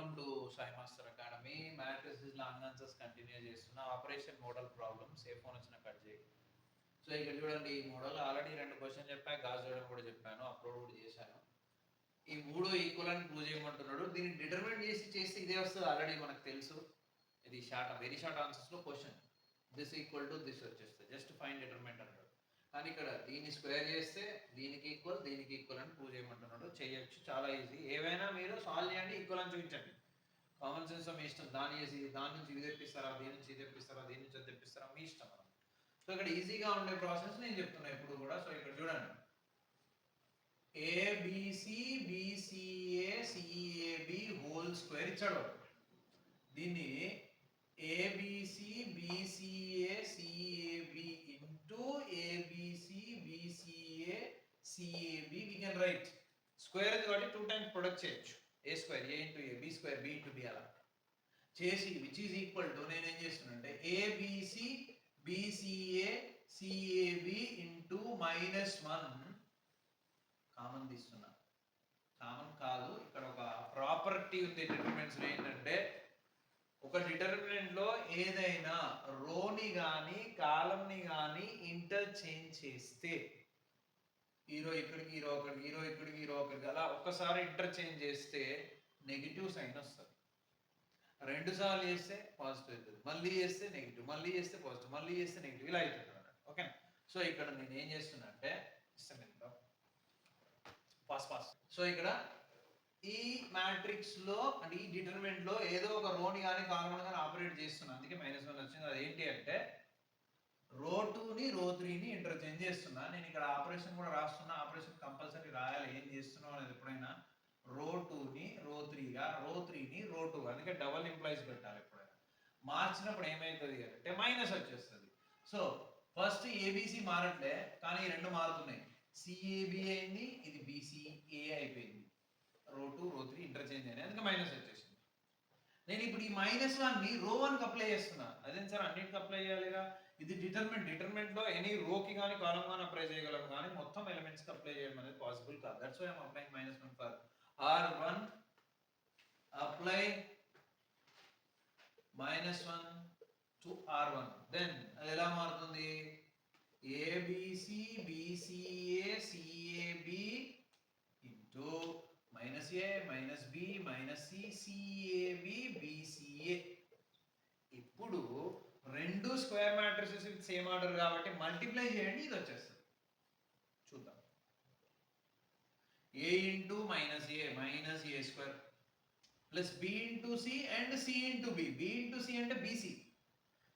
Welcome to Sai master academy. Matrices లో అన్ఆన్సర్స్ continue చేస్తున్న operation model problems ఏ phone వచ్చినా cut చేయి. సో ఇక్కడ చూడండి, ఈ మోడల్ ఆల్రెడీ 2 క్వశ్చన్ చెప్పా, గాజు చేయడం కూడా చెప్పాను, అప్లోడ్ కూడా చేశాను. ఈ 3 ఈక్వల్ అని ప్రూవ్ చేయమంటున్నాడు. దీన్ని డిటర్మిన్ చేస్తే ఇదే వస్తుంది, ఆల్రెడీ మనకు తెలుసు. ఇది వెరీ షార్ట్ ఆన్సర్స్ లో question. This equal to this వచ్చేస్తుంది, జస్ట్ ఫైండ్ డిటర్మినెంట్ అన్నాడు. కానీ ఇక్కడ దీన్ని స్క్వేర్ చేస్తే దీనికి ఈక్వల్ అని ప్రూవ్ చేయమంటున్నాడు. చేయొచ్చు, చాలా ఈజీ. ఏవైనా మీరు సాల్వ్ చేయండి, ఈక్వల్ అని చూపించండి. కామన్ సెన్స్ మీ ఇష్టం. దాని నుంచి ఇది తెప్పిస్తారా, దీని నుంచి ఇది తెప్పిస్తారా, దీని నుంచి అది తెప్పిస్తారా, మీ ఇష్టం. సో ఇక్కడ ఈజీగా ఉండే ప్రాసెస్ నేను చెప్తున్నా ఇప్పుడు కూడా. సో ఇక్కడ చూడండి, a b c BCA c a b whole square ఇచ్చాడు. దీన్ని a b c BCA CAB into a b c BCA c a b we can write. Square ఉంది కాబట్టి 2 టైమ్స్ ప్రొడక్ట్ చేయొచ్చు. A square a into a, b square b into b, అలా చేసి విచ్ ఈజ్ ఈక్వల్ టు నేనేం చేస్తున్నానంటే a b c BCA CAB into -1 common తీస్తున్నా. Common కాదు, ఇక్కడ ఒక ప్రాపర్టీ ఉంది డిటర్మినెంట్స్ లో. ఏంటంటే ఒక డిటర్మినెంట్ లో ఏదైనా రోని కానీ కాలంని కానీ ఇంటర్చేంజ్ చేస్తే, హీరో ఇక్కడికి హీరో ఒకరికి, హీరో ఇక్కడికి హీరో ఒకరికి, అలా ఒక్కసారి ఇంటర్చేంజ్ చేస్తే నెగిటివ్ సైన్ వస్తుంది. 2 సార్లు చేస్తే పాజిటివ్ అవుతుంది, మళ్ళీ చేస్తే నెగిటివ్, మళ్ళీ చేస్తే పాజిటివ్, మళ్ళీ చేస్తే నెగిటివ్, ఇలా అవుతుంది అన్నమాట. ఓకేనా? సో ఇక్కడ నేను ఏం చేస్తున్నా అంటే పాస్. సో ఇక్కడ ఈ మ్యాట్రిక్స్ లో అంటే ఈ డిటర్మినెంట్ లో ఏదో ఒక రోని కానీ కాలమ్ కానీ ఆపరేట్ చేస్తున్నా, అందుకే -1 వచ్చింది. అది ఏంటి అంటే రో 2ని రో 3ని ఇంటర్చేంజ్ చేస్తున్నా. నేను ఇక్కడ ఆపరేషన్ కూడా రాస్తున్నా. ఆపరేషన్ కంపల్సరీ రాయాలి, ఏం చేస్తున్నావు అనేది. ఎప్పుడైనా రో 2ని రో 3గా, రో 3ని రో 2, అందుకే డబల్ ఇంప్లైస్ పెట్టాలి. ఎప్పుడైనా మార్చినప్పుడు ఏమవుతుంది అంటే మైనస్ వచ్చేస్తుంది. సో ఫస్ట్ ఏబిసి మారట్లే, కానీ ఈ 2 మారుతున్నాయి. సిఏబి అయింది, ఇది బిసిఏ అయిపోయింది. రో 2 రో 3 ఇంటర్చేంజ్ అయినాయి, అందుకే మైనస్ వచ్చేసింది. నేను ఇప్పుడు ఈ -1ని రో 1కి అప్లై చేస్తున్నా. అదేం సార్ అన్నిటికి అప్లై చేయాలిగా? ఇది డిటర్మినెంట్ లో ఎనీ రోకి కానీ కాలం కానీ అప్లై చేయగలం, కానీ మొత్తం ఎలిమెంట్స్కి అప్లై చేయడం అనేది పాసిబుల్ కాదు. That's why I'm applying -1 for R1. Apply -1 to R1. Then అది ఎలా మారుతుంది? ABC BCA CAB into -a -b -c CAB BCA. ఇప్పుడు 2 square matrices with same order కాబట్టి మల్టిప్లై చేయండి, ఇది వచ్చేస్తుంది. చూద్దాం. a into -a square plus b into c and c into b. b into c అంటే bc,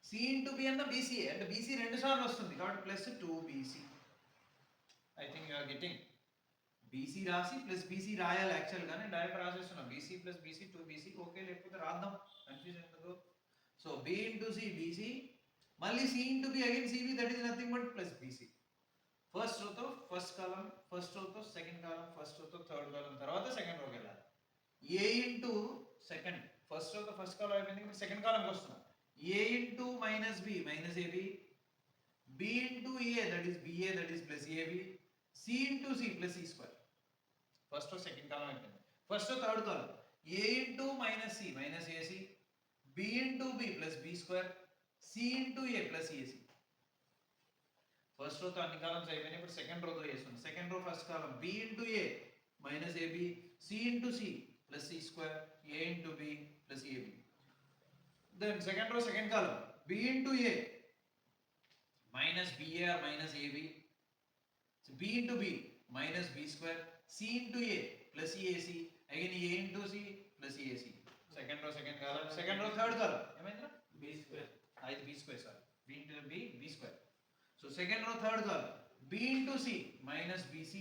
c ఇంటూ b అంటే bca, అంటే bc 2 సార్లు వస్తుంది కాబట్టి plus 2bc. I think you are getting. bc రాసి ప్లస్ bc రాయాలి actual గా, నేను డైరెక్ట్ రాసేస్తున్నాను. bc plus bc 2bc. Okay, లేకపోతే రాద్దాం, కన్ఫ్యూజన్ ఎందుకు. So b into c bc, మళ్ళీ c into b again cb, that is nothing but plus bc. First రోతో ఫస్ట్ కాలం, ఫస్ట్ రోతో సెకండ్ కాలం, ఫస్ట్ రోతో థర్డ్ కాలం, తర్వాత second రోకి వెళ్ళాలి. a ఇంటూ సెకండ్, ఫస్ట్ రోతో first column అయిపోయింది, ఇప్పుడు సెకండ్ కాలంకి వస్తున్నాం. a into -b -ab, b into a that is ba that is plus ab, c into c plus c square. First row second column అయిపోయింది. First row third column a into -c -ac, b into b plus b square, c into a plus ac. First రోతో అన్ని columns అయిపోయినాయి, ఇప్పుడు second రోతో చేస్తున్నాం. Second row first column b into a -ab, c into c plus c square, a into b plus ab. Then second row second column b into a -ba or -ab, so b into b minus b square, c into a plus ac, again a into c plus ac. Second row second column, second row third column, ఏమైందిరా? b square. ఇది b square, sorry, b into b square. So second row third column b into c minus bc,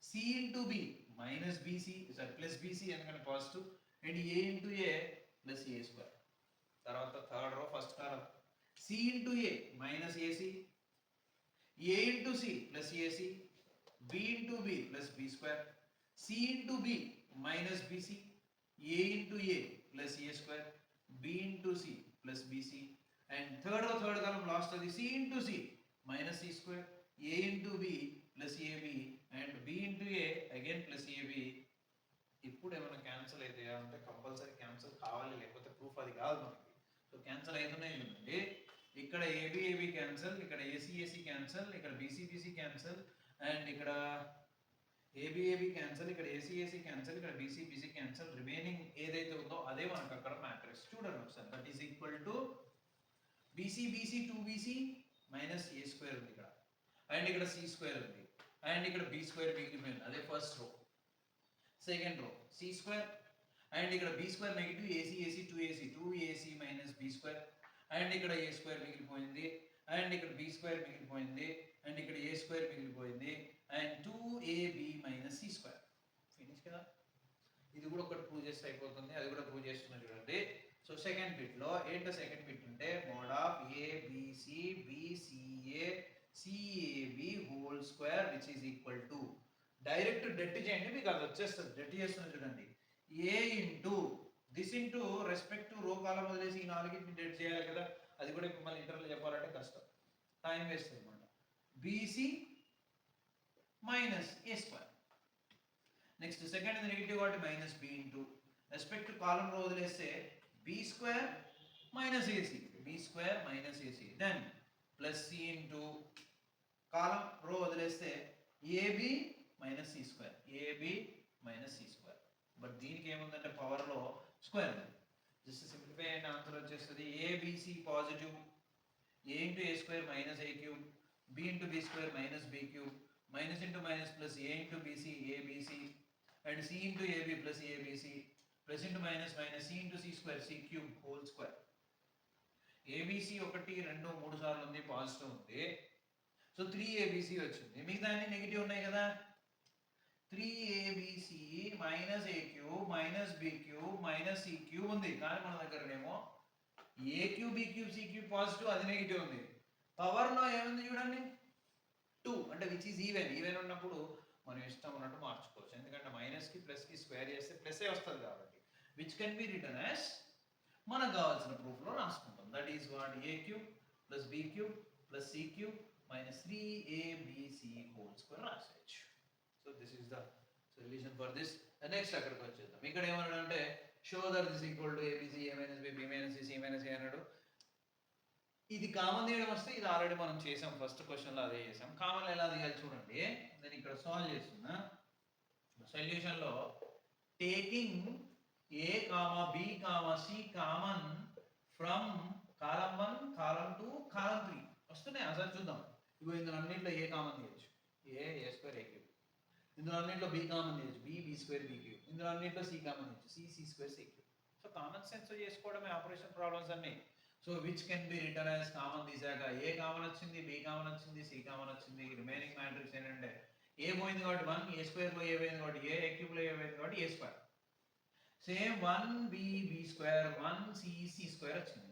c into b minus bc, sorry plus bc ఎందుకంటే positive, and a into a plus a square. తర్వాత third row first column c into a minus ac, a into c plus ac, b into b plus b square, c into b minus bc, a into a plus a square, b into c plus bc, and third column last of the c into c minus c square, a into b plus ab, and b into a again plus ab. ఇప్పుడు ఏమైనా cancel అయితే అంటే compulsory cancel రాదు మనకి. So cancel అవుతున్నాయి చూడండి. ఇక్కడ AB AB cancel, ఇక్కడ ఏసీ ఏసీ క్యాన్సల్, ఇక్కడ బీసీ బీసీ క్యాన్సల్, అండ్ ఇక్కడ ఏబి ఏబి క్యాన్సల్, ఇక్కడ ఏసీ ఏసీ క్యాన్సల్, ఇక్కడ బీసీ బీసీ క్యాన్సల్. రిమైనింగ్ ఏదైతే ఉందో అదే మనకు అక్కడ మ్యాట్రిక్స్. చూడండి ఒకసారి. That is equal to BC BC 2bc minus A square ఉంది ఇక్కడ, అండ్ ఇక్కడ సి స్క్వేర్ ఉంది, అండ్ ఇక్కడ బి స్క్వేర్ మిగిలిపోయింది. అదే first row. Second row C square, and ఇక్కడ B square negative, AC AC 2ac minus B square, and ఇక్కడ A square మిగిలిపోయింది, అండ్ ఇక్కడ బి స్క్వేర్ మిగిలిపోయింది, అండ్ ఇక్కడ ఏ స్క్వేర్ మిగిలిపోయింది, and 2ab minus C square. Finish కదా. ఇది కూడా ఒకటి ప్రూవ్ చేస్తే అయిపోతుంది. అది కూడా ప్రూవ్ చేస్తున్నా చూడండి. సో సెకండ్ బిట్ లో ఏంటో సెకండ్ బిట్ ఉంటే mod of a b c BCA c a b whole square which is equal to, direct det చేయండి మీకు అది వచ్చేస్తుంది. డెట్ చేస్తున్నా చూడండి. A into this into respect to row column వదిలేసి ఈ నాలుగింటిని డెట్ చేయాలి కదా. అది కూడా మిమ్మల్ని ఇంటర్లో చెప్పాలంటే కష్టం, టైం వేస్ట్ అనమాట. బీసీ మైనస్ ఏ స్క్వేర్. నెక్స్ట్ సెకండ్ నెగిటివ్ కాబట్టి minus B into respect to column row వదిలేస్తే b square minus a c, b square minus a c, then plus c into column row వదిలేస్తే a b minus C square, a b minus C square. But దీనికి ఏముందంటే power లో square ఉంది. Just simplify అయిన answer వచ్చేస్తుంది a b c positive, a into a square minus a cube, b into B square minus B cube, minus into minus plus A into BC ABC, and C into AB plus ABC, plus into minus minus C into C square C cube whole square. ABC 1 2 3 సార్లు ఉంది, positive ఉంది. So 3abc వచ్చింది. మిగతా అన్ని negative ఉన్నాయి కదా. 3abc minus a cube minus B cube minus c cube ఉంది. కానీ మన దగ్గరనేమో a cube b cube c cube positive, అది నెగిటివ్ ఉంది. పవర్ లో ఏముంది చూడండి 2, అంటే విచ్ ఈజ్ ఈవెన్. ఈవెన్ ఉన్నప్పుడు మనం ఇష్టం ఉన్నట్టు మార్చుకోవచ్చు. ఎందుకంటే మైనస్ కి ప్లస్ కి స్క్వేర్ చేస్తే ప్లస్ ఏ వస్తుంది కాబట్టి, which can be written as మనకు కావాల్సిన ప్రూఫ్ లో రాసుకుంటాం. That is what a cube plus b cube plus c cube minus 3abc whole square రాసేయచ్చు. So this is the solution for this. Next అక్కడికి వచ్చేద్దాం. ఇక్కడ ఏమన్నాడు అంటే show that this equal to a b c a minus b b minus c c minus a అన్నాడు. ఇది common తీయడం వస్తే ఇది ఆల్రెడీ మనం చేసాం, ఫస్ట్ క్వశ్చన్ లో అదే చేసాం. కామన్ ఎలా తీయాలి చూడండి. నేను ఇక్కడ సాల్వ్ చేస్తున్నా. సొల్యూషన్ లో taking a comma b comma c common from column 1 column 2 column 3 వస్తున్నాయి. అసలు చూద్దాం. ఇగో ఇందులో అన్నింటిలో ఏ కామన్ తీయచ్చు, ఏ స్క్వేర్ ఏ క్యూబ్. ఇందులో అన్నింటిలో బి కామన్ తీయచ్చు, బి స్క్వేర్ బి క్యూబ్. ఇందులో అన్నింటిలో సి కామన్ తీయచ్చు, c square C cube. So common sense చేసుకోవడమే ఆపరేషన్ ప్రాబ్లమ్స్ అన్ని. So which can be written as common తీసాక ఏ కామన్ వచ్చింది, బి కామన్ వచ్చింది, సి కామన్ వచ్చింది. రిమైనింగ్ మ్యాట్రిక్స్ ఏంటంటే ఏ పోయింది కాబట్టి 1, ఏ స్క్వేర్ లో ఏ పోయింది కాబట్టి ఏ క్యూబ్ లో ఏ పోయింది కాబట్టి a square. Same 1b b square 1c c square వచ్చింది.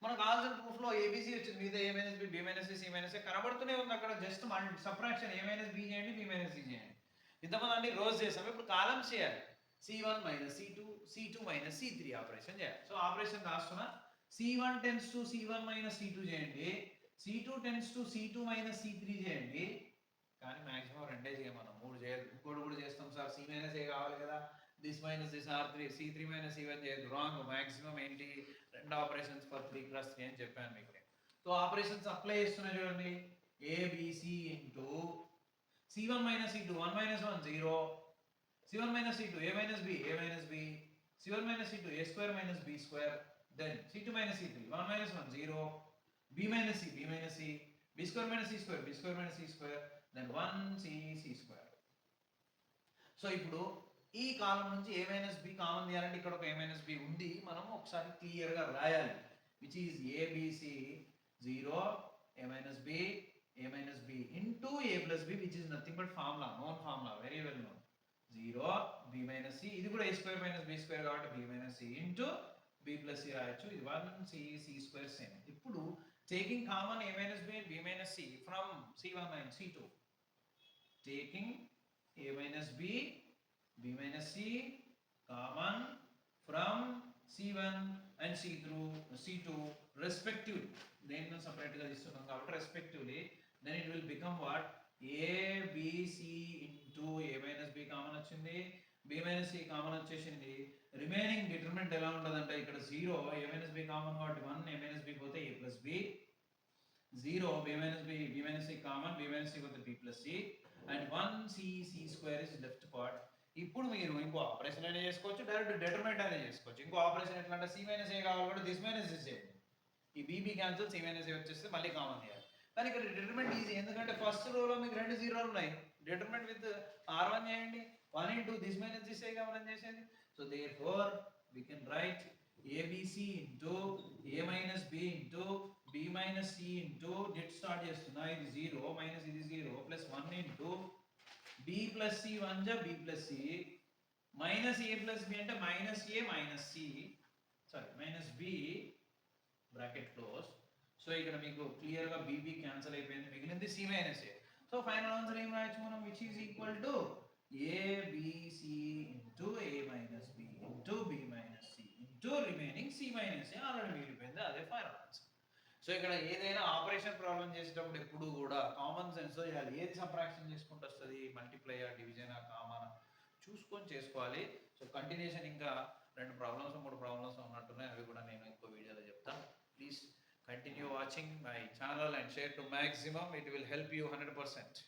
మనకు కావాల్సిన ప్రూఫ్ లో ఏబిసి వచ్చింది. మీద a minus b b minus c c minus a కనబడుతూనే ఉంది అక్కడ. Just subtraction a minus b చేయండి, బి మైనస్ సి చేయండి. ఇంతమంది అన్ని రోజ్ చేసాం. ఇప్పుడు కాలమ్స్ చేయాలి. c1 minus c2 c2 minus c3 operation చేయాలి. సో ఆపరేషన్ రాస్తున్నా. c1 tends to c1 minus c2 చేయండి, c2 tends to c2 minus c3 చేయండి. కానీ మాక్సిమం రెండే చేయమన్నాం, 3 చేయదు. ఇంకోటి కూడా చేస్తాం సార్, c మైనస్ ఏ కావాలి కదా, this minus this r3 c3 minus c1 చేయదు. రాంగ్. మాక్సిమం ఏంటి, రెండు ఆపరేషన్స్ ఫర్ 3x3 అని చెప్పాను మీకు. సో ఆపరేషన్స్ అప్లై చేస్తున్నా చూడండి. abc into c1 minus c2 1 minus 1 0, c1 minus c2 a minus b c1 minus c2 a square minus b square, then c2 minus c3 1 minus 1 0, b minus c b square minus c square b square minus c square, then 1c c square. So ఇప్పుడు ఈ కాలం నుంచి ఏ minus B common తీయాలంటే ఇక్కడ ఒక ఏ minus B ఉంది. మనం ఒకసారి clear గా రాయాలి. Which is ABC 0 A minus B into A plus B which is nothing but formula, known formula, very well known. 0 B minus C, ఇది కూడా A square minus B square కాబట్టి B minus C into B plus C రాయొచ్చు. ఇది 1c c స్క్వేర్ same. ఇప్పుడు taking common A minus B and B minus C from c1 and c2, taking A minus B b minus c common from c1 and c2 respectively. Then separate గా తీసుకున్నాం కాబట్టి respectively, then it will become what, a b c into a minus b common వచ్చింది, B minus C common వచ్చేసింది. Remaining determinant ఎలా ఉంటుందంటే ఇక్కడ 0 a minus B common కాబట్టి 1 a minus B పోతే a plus B, 0 b minus c common b minus c పోతే b plus C and 1 c square is left part. ఇప్పుడు మీరు ఇంకో ఆపరేషన్ అయినా చేసుకోవచ్చు, డైరెక్ట్ డిటర్మినెంట్ అయినా చేసుకోవచ్చు. ఇంకో ఆపరేషన్ ఎట్లా అంటే c మైనస్ a కావాలి కూడా దిస్ మైనస్ దిస్ చేయండి, ఈ bb cancel c minus a వచ్చేస్తే మళ్ళీ కామన్ చేయాలి. కానీ ఇక్కడ డిటర్మినెంట్ ఈజీ, ఎందుకంటే ఫస్ట్ రోలో మీకు 2 జీరోలు ఉన్నాయి. డిటర్మినెంట్ విత్ r1 చేయండి, 1 into this minus this ఏ మనం చేసేది. So therefore we can write abc into a minus b into b minus c into dit start చేస్తున్నా, ఇది 0 మైనస్ ఇది 0 plus 1 into b plus c 1 జా b plus c minus a plus b అంటే minus a minus c sorry minus b bracket close. So ఇక్కడ మీకు clear గా bb cancel అయిపోయింది, మిగిలింది c minus a. So final answer ఏం రాయొచ్చు మనం, which is equal to abc into a minus b into b minus c into remaining c minus a already మిగిలిపోయింది, అదే ఫైనల్ ఆన్సర్. సో ఇక్కడ ఏదైనా ఆపరేషన్ ప్రాబ్లం చేసేటప్పుడు ఎప్పుడు కూడా కామన్ సెన్స్ తో చేయాలి. ఏది సబ్ట్రాక్షన్ చేసుకుంటూ వస్తుంది, మల్టిప్లైయా డివిజన్ కామన్ చూసుకొని చేసుకోవాలి. సో కంటిన్యూషన్ ఇంకా 2 ప్రాబ్లమ్స్ 3 ప్రాబ్లమ్స్ ఉన్నట్టున్నాయి, అవి కూడా నేను ఇంకో వీడియోలో చెప్తాను. Please continue watching my channel and share to maximum, it will help you 100%.